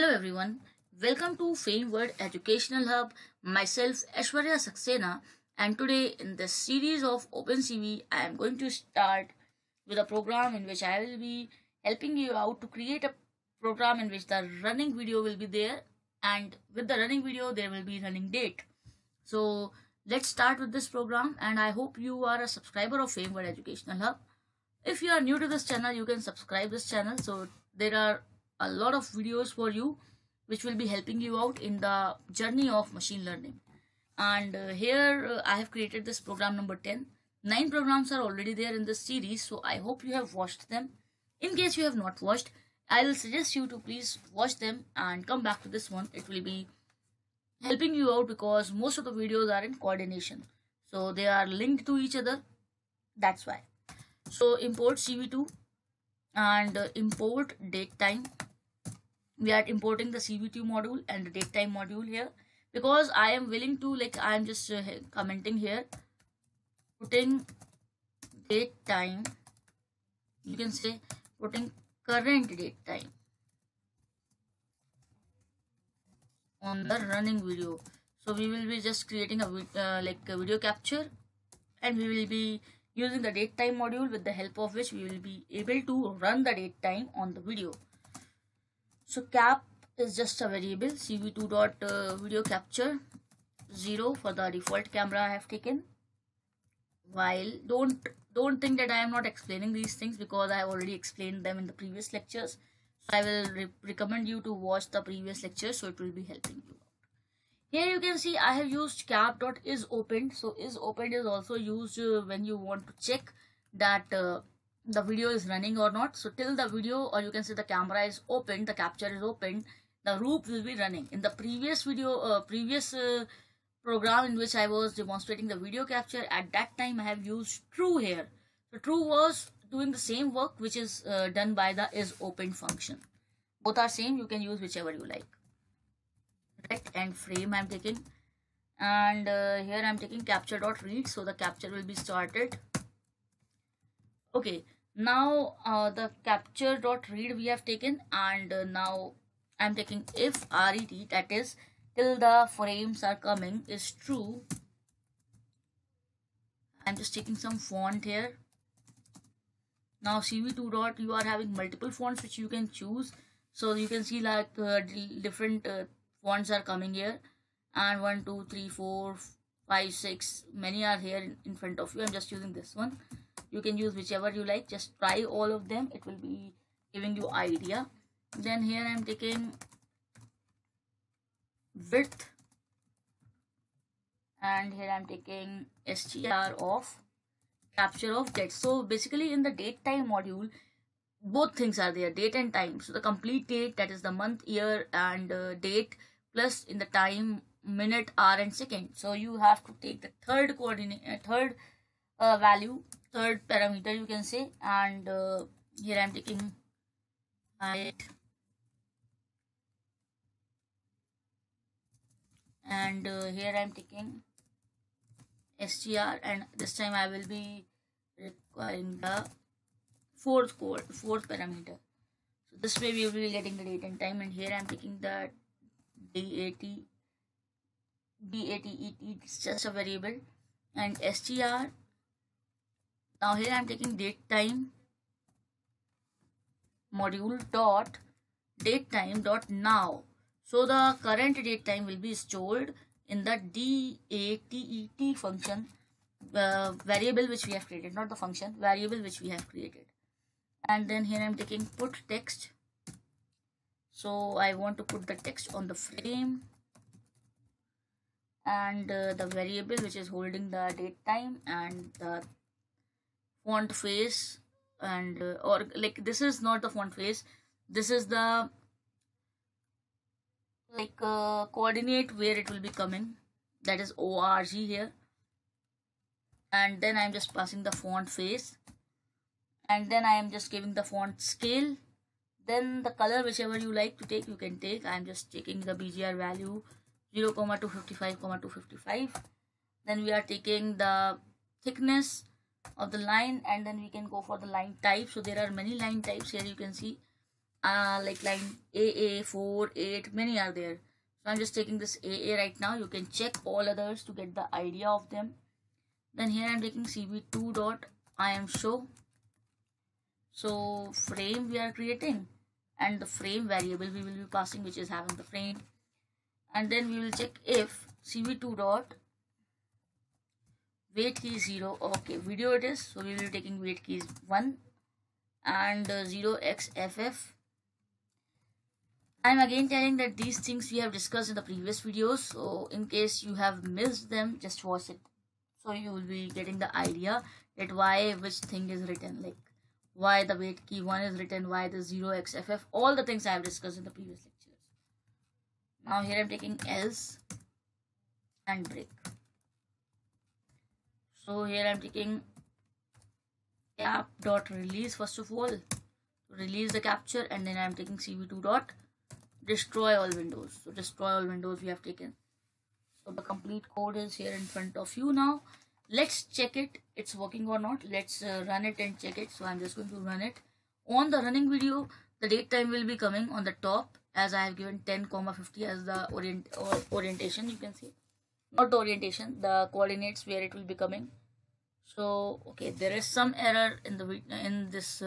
Hello everyone, welcome to Fameword Educational Hub. Myself Aishwarya Saxena, and today in this series of OpenCV I am going to start with a program in which I will be helping you out to create a program in which the running video will be there, and with the running video there will be running date. So let's start with this program, and I hope you are a subscriber of Fameword Educational Hub. If you are new to this channel, you can subscribe this channel. So there are a lot of videos for you which will be helping you out in the journey of machine learning. And here I have created this program number 10. 9 programs are already there in this series, so I hope you have watched them. In case you have not watched, I will suggest you to please watch them and come back to this one. It will be helping you out because most of the videos are in coordination, so they are linked to each other. That's why. So import CV2 and import datetime. We are importing the CV2 module and the datetime module here because I am willing to, I am just commenting here, putting datetime, you can say putting current datetime on the running video. So we will be just creating a video capture, and we will be using the datetime module, with the help of which we will be able to run the datetime on the video. So cap is just a variable, cv2.video capture 0 for the default camera I have taken. While don't think that I am not explaining these things, because I have already explained them in the previous lectures. So I will recommend you to watch the previous lectures, so it will be helping you out. Here you can see I have used cap.isOpened. So isOpened is also used when you want to check that the video is running or not. So till the video, or you can say the camera is opened, the capture is opened, the loop will be running. In the previous video, program in which I was demonstrating the video capture, at that time I have used true here. So true was doing the same work which is done by the isOpened function. Both are same, you can use whichever you like. Rect and frame I'm taking, and here I'm taking capture.read, so the capture will be started. Okay, now the capture.read we have taken, and now I'm taking if ret, that is till the frames are coming, is true. I'm just taking some font here. Now cv2 dot, you are having multiple fonts which you can choose, so you can see different fonts are coming here, and 1 2 3 4 5 6 many are here in front of you. I'm just using this one. You can use whichever you like, just try all of them, it will be giving you idea. Then here I'm taking width, and here I'm taking str of capture of date. So basically in the datetime module, both things are there, date and time. So the complete date, that is the month, year, and date, plus in the time, minute, hour, and second. So you have to take the third coordinate, value, third parameter you can say, and here I'm taking height, and here I'm taking str, and this time I will be requiring the fourth parameter. So this way we will be getting the date and time, and here I'm taking the dat, it's just a variable, and str. Now here I'm taking datetime module dot datetime dot now. So the current datetime will be stored in the dat function, variable which we have created, not the function, variable which we have created. And then here I'm taking put text. So I want to put the text on the frame, and the variable which is holding the date time, and the font face, and or like this is not the font face, this is the coordinate where it will be coming, that is org here. And then I'm just passing the font face, and then I am just giving the font scale. Then the color, whichever you like to take, you can take. I'm just taking the BGR value 0, 255, 255. Then we are taking the thickness of the line, and then we can go for the line type. So there are many line types here, you can see. like line AA, 4, 8, many are there. So I'm just taking this AA right now. You can check all others to get the idea of them. Then here I'm taking CV2 dot I am show. So frame we are creating, and the frame variable we will be passing, which is having the frame. And then we will check if CV2 dot weight key is 0. Okay, video it is, so we will be taking weight keys 1 and 0xff. I'm again telling that these things we have discussed in the previous videos, so in case you have missed them, just watch it, so you will be getting the idea that why which thing is written, like why the weight key 1 is written, why the 0xff, all the things I have discussed in the previous lectures. Now here I'm taking else and break. So here I'm taking cap dot release first of all to release the capture, and then I'm taking CV2 dot destroy all windows. So destroy all windows we have taken. So the complete code is here in front of you now. Let's check it, it's working or not. Let's run it and check it. So I'm just going to run it. On the running video, the date time will be coming on the top, as I have given 10,50 as the orientation. You can see, not the orientation, the coordinates where it will be coming. So okay, there is some error in this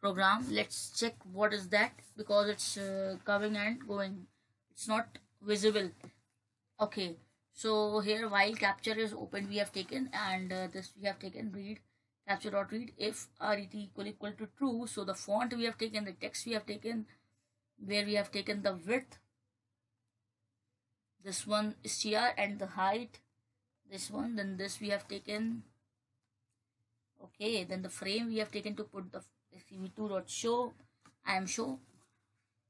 program. Let's check what is that, because it's coming and going, it's not visible. Okay, so here while capture is open we have taken, and this we have taken read capture dot read if ret equal to true. So the font we have taken, the text we have taken, where we have taken the width, this one is str, and the height, this one, then this we have taken. Okay, then the frame we have taken to put the CV2 dot show I am show.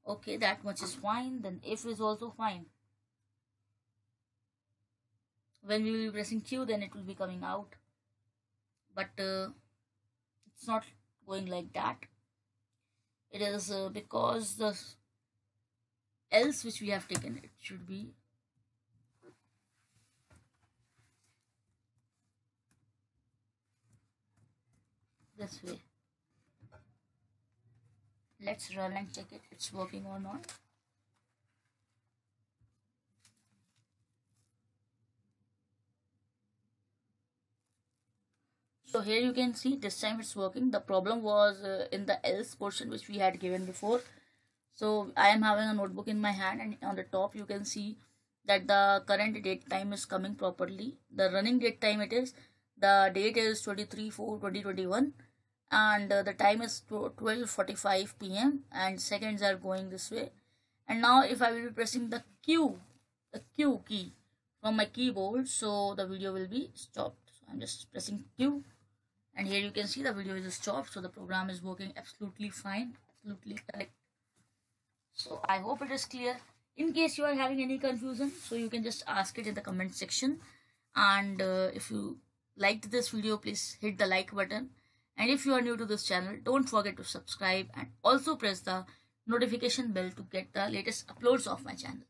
Okay, that much is fine. Then if is also fine. When we will be pressing Q, then it will be coming out, but it's not going like that. It is because the else which we have taken, it should be this way. Let's run and check it, it's working or not. So here you can see this time it's working. The problem was in the else portion which we had given before. So I am having a notebook in my hand, and on the top you can see that the current date time is coming properly. The running date time it is, the date is 23/4/2021, and the time is 12:45 p.m. and seconds are going this way. And now if I will be pressing the Q key from my keyboard, so the video will be stopped. So I'm just pressing Q, and here you can see the video is stopped. So the program is working absolutely fine, absolutely correct. So I hope it is clear. In case you are having any confusion, so you can just ask it in the comment section. And if you liked this video, please hit the like button. And if you are new to this channel, don't forget to subscribe and also press the notification bell to get the latest uploads of my channel.